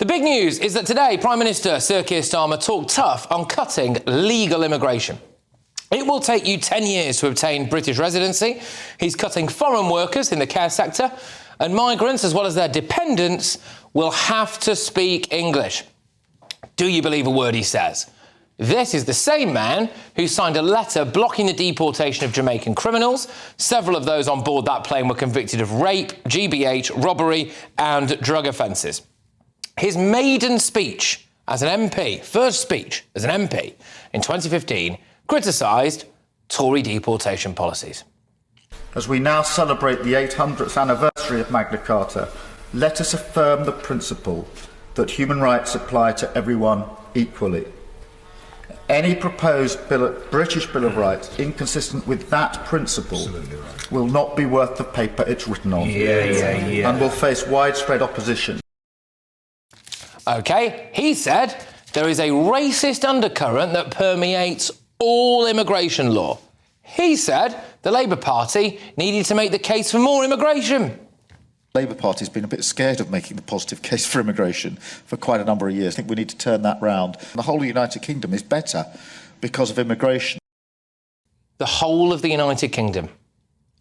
The big news is that today, Prime Minister Sir Keir Starmer talked tough on cutting legal immigration. It will take you 10 years to obtain British residency. He's cutting foreign workers in the care sector, and migrants, as well as their dependents, will have to speak English. Do you believe a word he says? This is the same man who signed a letter blocking the deportation of Jamaican criminals. Several of those on board that plane were convicted of rape, GBH, robbery and drug offences. His maiden speech as an MP, first speech as an MP in 2015, criticised Tory deportation policies. As we now celebrate the 800th anniversary of Magna Carta, let us affirm the principle that human rights apply to everyone equally. Any proposed British Bill of Rights inconsistent with that principle will not be worth the paper it's written on and will face widespread opposition. OK, he said there is a racist undercurrent that permeates all immigration law. He said the Labour Party needed to make the case for more immigration. The Labour Party's been a bit scared of making the positive case for immigration for quite a number of years. I think we need to turn that round. The whole of the United Kingdom is better because of immigration. The whole of the United Kingdom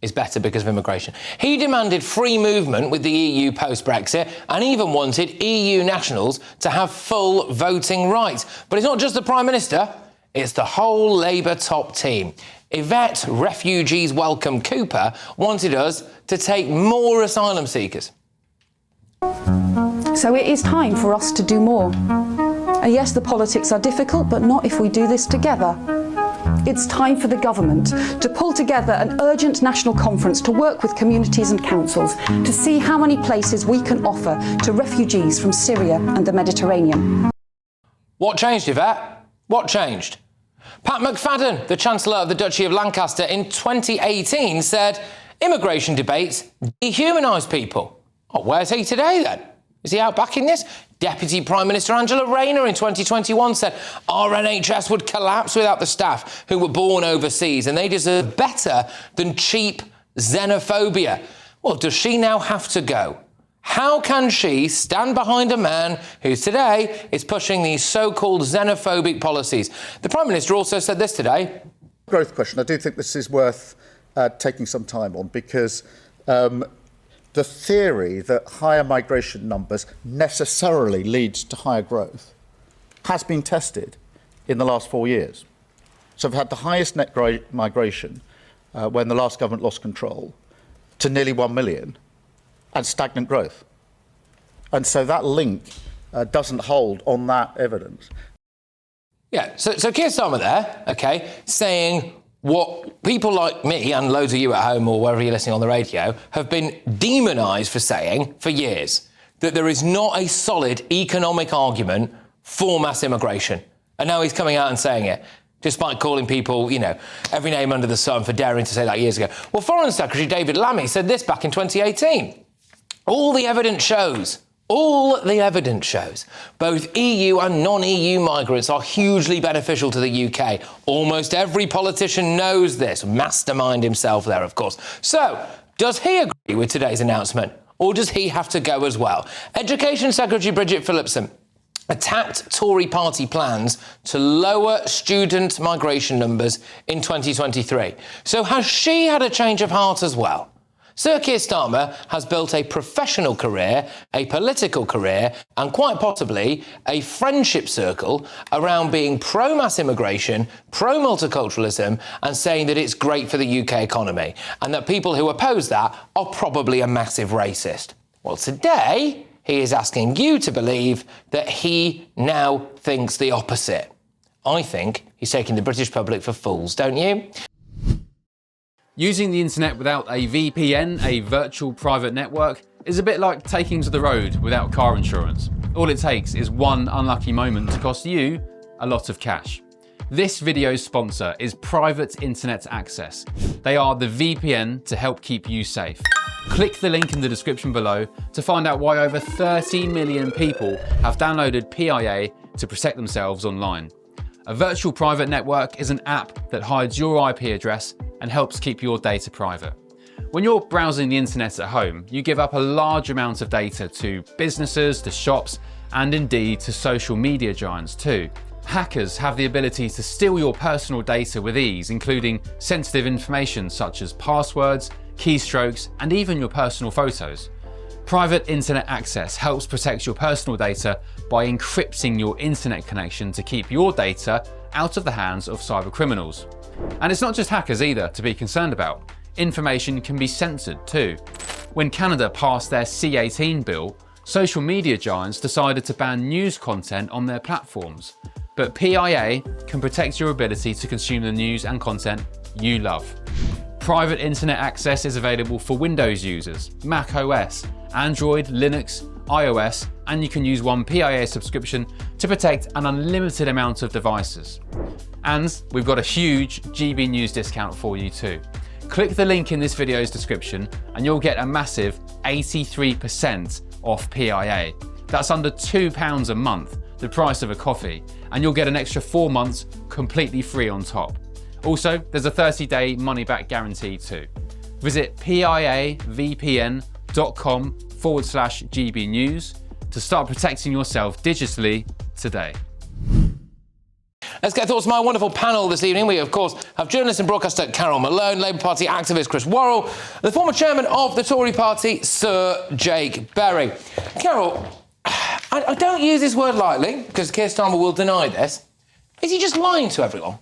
is better because of immigration. He demanded free movement with the EU post-Brexit and even wanted EU nationals to have full voting rights. But it's not just the Prime Minister, it's the whole Labour top team. Yvette Refugees Welcome Cooper wanted us to take more asylum seekers. So it is time for us to do more. And yes, the politics are difficult, but not if we do this together. It's time for the government to pull together an urgent national conference to work with communities and councils to see how many places we can offer to refugees from Syria and the Mediterranean. What changed, Yvette? What changed? Pat McFadden, the Chancellor of the Duchy of Lancaster, in 2018 said immigration debates dehumanise people. Oh, where's he today then? Is he out backing this? Deputy Prime Minister Angela Rayner in 2021 said our NHS would collapse without the staff who were born overseas and they deserve better than cheap xenophobia. Well, does she now have to go? How can she stand behind a man who today is pushing these so-called xenophobic policies? The Prime Minister also said this today. Growth question. I do think this is worth taking some time on because the theory that higher migration numbers necessarily leads to higher growth has been tested in the last 4 years. So we've had the highest net migration when the last government lost control to nearly 1 million and stagnant growth. And so that link doesn't hold on that evidence. Yeah, so Keir Starmer there, OK, saying what people like me and loads of you at home or wherever you're listening on the radio have been demonised for saying for years, that there is not a solid economic argument for mass immigration. And now he's coming out and saying it, despite calling people, you know, every name under the sun for daring to say that years ago. Well, Foreign Secretary David Lammy said this back in 2018. All the evidence shows, both EU and non-EU migrants are hugely beneficial to the UK. Almost every politician knows this. Mastermind himself there, of course. So, does he agree with today's announcement? Or does he have to go as well? Education Secretary Bridget Phillipson attacked Tory party plans to lower student migration numbers in 2023. So has she had a change of heart as well? Sir Keir Starmer has built a professional career, a political career, and quite possibly a friendship circle around being pro-mass immigration, pro-multiculturalism, and saying that it's great for the UK economy, and that people who oppose that are probably a massive racist. Well, today, he is asking you to believe that he now thinks the opposite. I think he's taking the British public for fools, don't you? Using the internet without a VPN, a virtual private network, is a bit like taking to the road without car insurance. All it takes is one unlucky moment to cost you a lot of cash. This video's sponsor is Private Internet Access. They are the VPN to help keep you safe. Click the link in the description below to find out why over 30 million people have downloaded PIA to protect themselves online. A virtual private network is an app that hides your IP address and helps keep your data private. When you're browsing the internet at home, you give up a large amount of data to businesses, to shops, and indeed to social media giants too. Hackers have the ability to steal your personal data with ease, including sensitive information such as passwords, keystrokes, and even your personal photos. Private internet access helps protect your personal data by encrypting your internet connection to keep your data out of the hands of cyber criminals. And it's not just hackers either to be concerned about. Information can be censored too. When Canada passed their C18 bill, social media giants decided to ban news content on their platforms. But PIA can protect your ability to consume the news and content you love. Private internet access is available for Windows users, Mac OS, Android, Linux, iOS, and you can use one PIA subscription to protect an unlimited amount of devices. And we've got a huge GB News discount for you too. Click the link in this video's description and you'll get a massive 83% off PIA. That's under £2 a month, the price of a coffee, and you'll get an extra 4 months completely free on top. Also, there's a 30-day money-back guarantee too. Visit piavpn.com/GB News to start protecting yourself digitally today. Let's get thoughts from my wonderful panel this evening. We, of course, have journalist and broadcaster Carol Malone, Labour Party activist Chris Worrell, and the former chairman of the Tory party, Sir Jake Berry. Carol, I don't use this word lightly, because Keir Starmer will deny this. Is he just lying to everyone?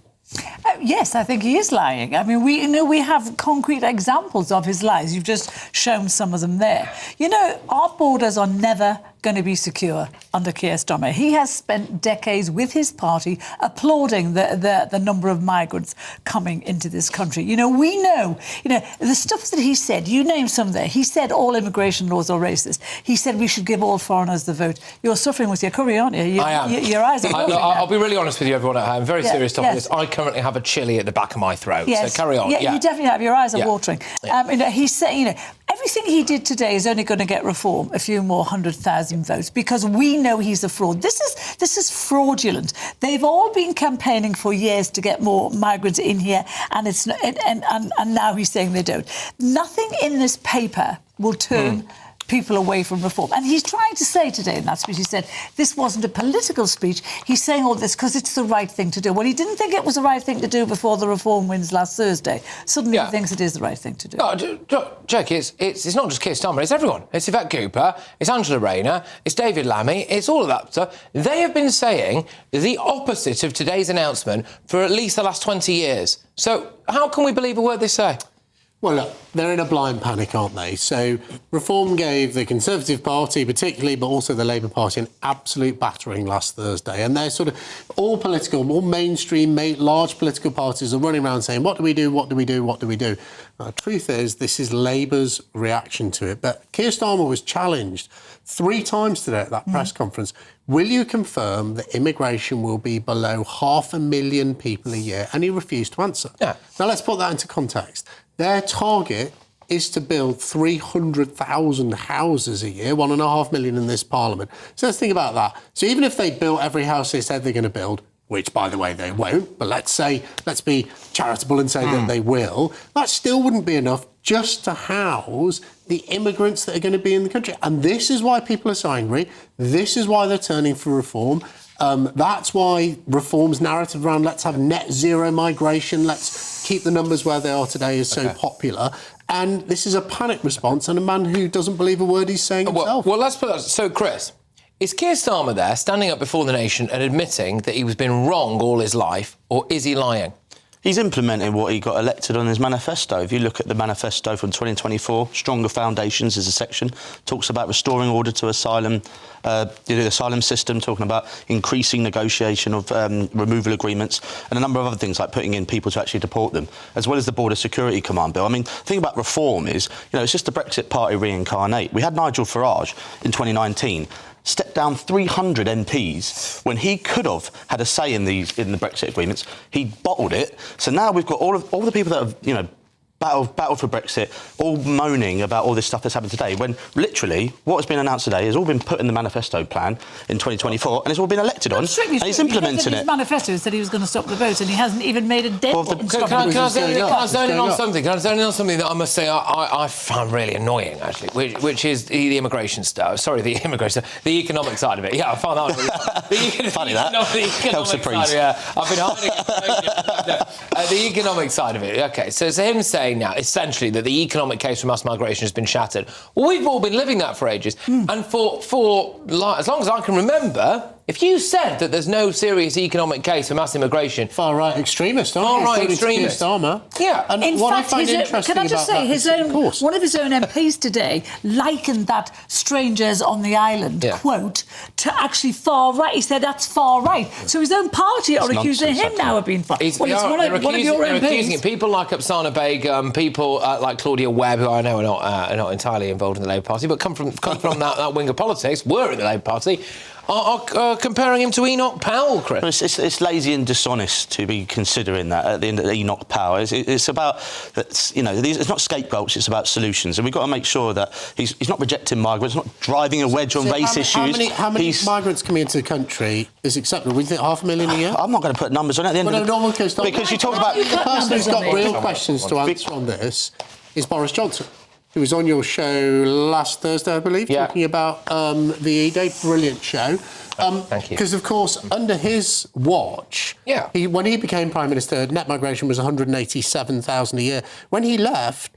Yes, I think he is lying. I mean, we have concrete examples of his lies. You've just shown some of them there. You know, our borders are never going to be secure under Keir Starmer. He has spent decades with his party applauding the number of migrants coming into this country. You know, we know, the stuff that he said, you named some there. He said all immigration laws are racist. He said we should give all foreigners the vote. You're suffering with your curry, aren't you? I am. Your eyes are watering. I'll be really honest with you, everyone at home. Very serious topic. Yes. I currently have a chilli at the back of my throat. Yes. So carry on. Yeah, you definitely have. Your eyes are watering. Yeah. He's saying, everything he did today is only going to get reform, a few more 100,000 votes, because we know he's a fraud. This is fraudulent. They've all been campaigning for years to get more migrants in here, and and now he's saying they don't. Nothing in this paper will turn people away from reform. And he's trying to say today in that speech, he said, this wasn't a political speech. He's saying all this because it's the right thing to do. Well, he didn't think it was the right thing to do before the reform wins last Thursday. Suddenly he thinks it is the right thing to do. No, Jack, it's not just Keir Starmer, it's everyone. It's Yvette Cooper, it's Angela Rayner, it's David Lammy, it's all of that stuff. They have been saying the opposite of today's announcement for at least the last 20 years. So how can we believe a word they say? Well, look, they're in a blind panic, aren't they? So Reform gave the Conservative Party particularly, but also the Labour Party, an absolute battering last Thursday. And they're sort of all mainstream, large political parties are running around saying, what do we do, what do we do, what do we do? Now, the truth is, this is Labour's reaction to it. But Keir Starmer was challenged 3 times today at that press conference. Will you confirm that immigration will be below 500,000 people a year? And he refused to answer. Yeah. Now, let's put that into context. Their target is to build 300,000 houses a year, 1.5 million in this parliament. So let's think about that. So even if they built every house they said they're going to build, which, by the way, they won't, but let's be charitable and say that they will, that still wouldn't be enough just to house the immigrants that are going to be in the country. And this is why people are so angry. This is why they're turning for reform. That's why Reform's narrative around let's have net zero migration, let's keep the numbers where they are today is so popular. And this is a panic response and a man who doesn't believe a word he's saying himself. Well, let's put that. So, Chris, is Keir Starmer there standing up before the nation and admitting that he was been wrong all his life, or is he lying? He's implementing what he got elected on his manifesto. If you look at the manifesto from 2024, Stronger Foundations is a section, talks about restoring order to asylum, the asylum system, talking about increasing negotiation of removal agreements, and a number of other things like putting in people to actually deport them, as well as the Border Security Command Bill. I mean, the thing about reform is, it's just the Brexit Party reincarnate. We had Nigel Farage in 2019. Stepped down 300 MPs when he could have had a say in the Brexit agreements. He bottled it. So now we've got all the people that have, battle for Brexit, all moaning about all this stuff that's happened today, when literally what has been announced today has all been put in the manifesto plan in 2024 and it's all been elected on, and he's implementing it. His manifesto said he was going to stop the vote, and he hasn't even made a dent. Can I zone in on something? Can I zone in on something that I must say I find really annoying, actually, which is the immigration stuff. Sorry, the immigration stuff. The economic side of it. Yeah, I find that really funny. The economic side of it, yeah. I've been hiding the economic side of it. OK, so him saying now, essentially, that the economic case for mass migration has been shattered. Well, we've all been living that for ages. And for as long as I can remember, if you said that there's no serious economic case for mass immigration... Far-right extremist, aren't you? Far-right extremist. Keir Starmer. Yeah. And in what fact, I find interesting can I just say, one of his own MPs today likened that strangers on the island quote to actually far-right. He said that's far-right. So his own party are accusing him now of being far-right. Well, it's one of your MPs. People like Upsana Begum, people like Claudia Webb, who I know are not entirely involved in the Labour Party, but come from that wing of politics, were in the Labour Party, are comparing him to Enoch Powell, Chris. It's lazy and dishonest to be considering that at the end of Enoch Powell. It's about, it's not scapegoats, it's about solutions. And we've got to make sure that he's not rejecting migrants, not driving a wedge on race issues. How many migrants coming into the country is acceptable? We think 500,000 a year? I'm not going to put numbers on it at the end of the... Because you talk about... The person who's got real questions to answer on this is Boris Johnson, who was on your show last Thursday, I believe, talking about the E-Day. Brilliant show. Thank you. Because, of course, under his watch, when he became Prime Minister, net migration was 187,000 a year. When he left,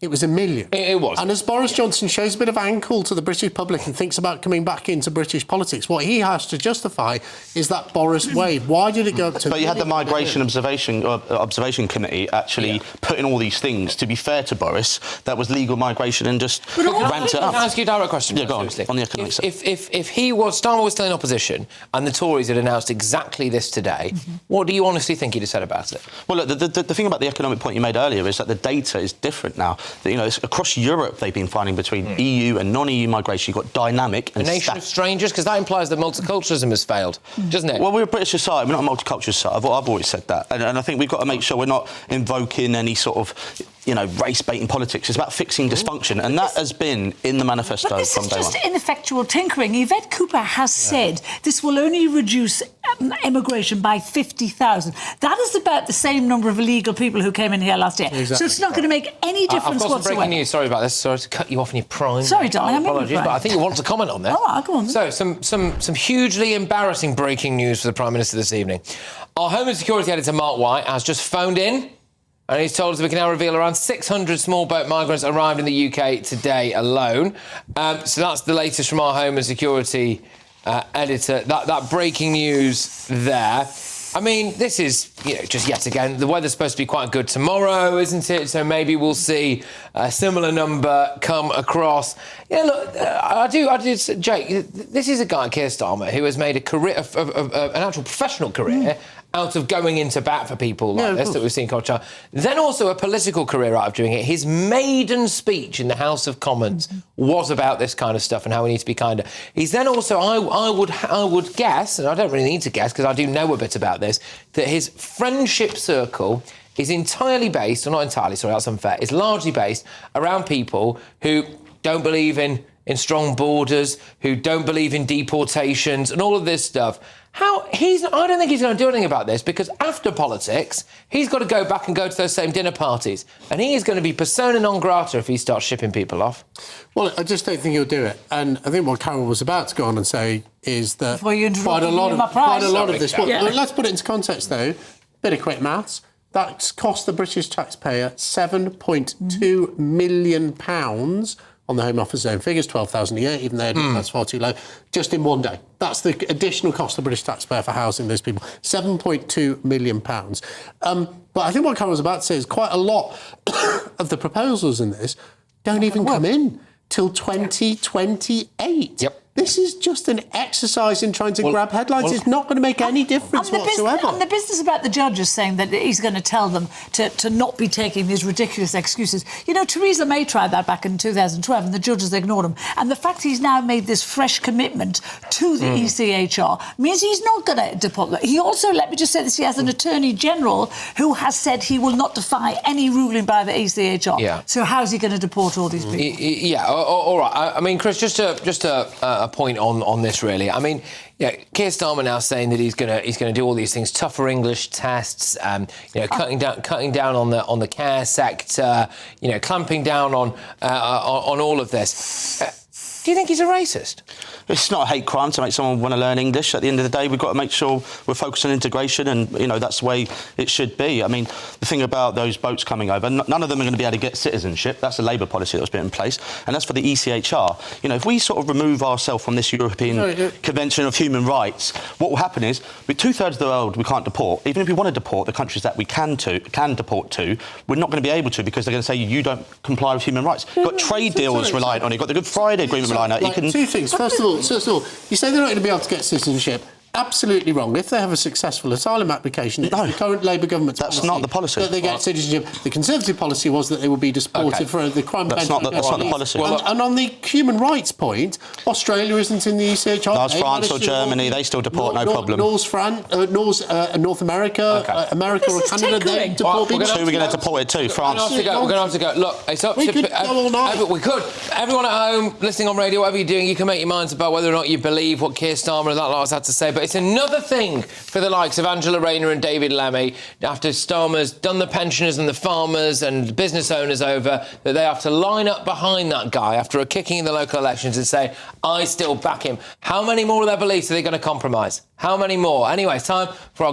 it was 1 million. It was. And as Boris Johnson shows a bit of ankle to the British public and thinks about coming back into British politics, what he has to justify is that Boris wave. Why did it go up to... But you had the Migration Observation Committee actually putting all these things, to be fair to Boris, that was legal migration and just ramped it up. Can I ask you a direct question? Yeah, go on the economic side. If Starmer was still in opposition and the Tories had announced exactly this today, what do you honestly think he'd have said about it? Well, look, the thing about the economic point you made earlier is that the data is different now. It's across Europe they've been finding between EU and non-EU migration. You've got dynamic and... A nation of strangers? Because that implies that multiculturalism has failed, doesn't it? Well, we're a British society. We're not a multicultural society. I've always said that. And I think we've got to make sure we're not invoking any sort of, race-baiting politics. It's about fixing dysfunction. And that has been in the manifesto from day one. But this is just ineffectual tinkering. Yvette Cooper has said this will only reduce immigration by 50,000. That is about the same number of illegal people who came in here last year. Exactly. So it's not going to make any difference whatsoever. Breaking news. Sorry about this. Sorry to cut you off in your prime. Sorry, darling. Apologies, but I think you want to comment on that. All right, go on. So, some hugely embarrassing breaking news for the Prime Minister this evening. Our Home and Security Editor, Mark White, has just phoned in and he's told us we can now reveal around 600 small boat migrants arrived in the UK today alone. So that's the latest from our Home and Security Editor. That breaking news there. I mean, this is, just yet again, the weather's supposed to be quite good tomorrow, isn't it? So maybe we'll see a similar number come across. Yeah, look, I do, Jake, this is a guy, Keir Starmer, who has made a career, an actual professional career out of going into bat for people like this that we've seen culture. Then also a political career out of doing it. His maiden speech in the House of Commons was about this kind of stuff and how we need to be kinder. He's then also, I would guess, and I don't really need to guess because I do know a bit about this, that his friendship circle is entirely based, or not entirely, sorry, that's unfair, is largely based around people who don't believe in strong borders, who don't believe in deportations and all of this stuff. I don't think he's going to do anything about this because after politics, he's got to go back and go to those same dinner parties. And he is going to be persona non grata if he starts shipping people off. Well, I just don't think he'll do it. And I think what Carol was about to go on and say is that quite a lot of this... Well, let's put it into context, though. Bit of quick maths. That's cost the British taxpayer £7.2 million on the Home Office's own figures, 12,000 a year, even though that's far too low, just in one day. That's the additional cost of the British taxpayer for housing those people, £7.2 million. But I think what Carol was about to say is quite a lot of the proposals in this don't even come in till 2028. Yep. This is just an exercise in trying to grab headlines. It's not going to make any difference whatsoever. And the business about the judges saying that he's going to tell them to not be taking these ridiculous excuses. You know, Theresa May tried that back in 2012 and the judges ignored him. And the fact he's now made this fresh commitment to the ECHR means he's not going to deport them. He also, let me just say this, he has an Attorney General who has said he will not defy any ruling by the ECHR. Yeah. So how's he going to deport all these people? Yeah, all right. I mean, Chris, just a point on this, really. I mean, yeah, Keir Starmer now saying that he's gonna do all these things, tougher English tests, cutting down on the care sector, clamping down on all of this. Do you think he's a racist? It's not a hate crime to make someone want to learn English. At the end of the day, we've got to make sure we're focused on integration, and that's the way it should be. I mean, the thing about those boats coming over, none of them are going to be able to get citizenship. That's a Labour policy that's been in place, and that's for the ECHR. If we sort of remove ourselves from this European Convention of Human Rights, what will happen is, with 2/3 of the world we can't deport. Even if we want to deport the countries that we can deport to, we're not going to be able to, because they're going to say you don't comply with human rights. You've got trade deals reliant on it. You've got the Good Friday Agreement reliant on it. Two things. First of all, you say they're not going to be able to get citizenship. Absolutely wrong. If they have a successful asylum application, it's the current Labour government's policy. That's not the policy. That they get citizenship. The Conservative policy was that they would be deported for the crime. That's not the policy. And on the human rights point, Australia isn't in the ECHR. That's France or Germany. They still deport, no problem. North America, America or Canada, they deport people. Who are we going to deport it to? France. We're going to have to go. Look, it's up to... We could go all night. We could. Everyone at home, listening on radio, whatever you're doing, you can make your minds about whether or not you believe what Keir Starmer and that lot has had to say. But it's another thing for the likes of Angela Rayner and David Lammy, after Starmer's done the pensioners and the farmers and business owners over, that they have to line up behind that guy after a kicking in the local elections and say, I still back him. How many more of their beliefs are they going to compromise? How many more? Anyway, it's time for our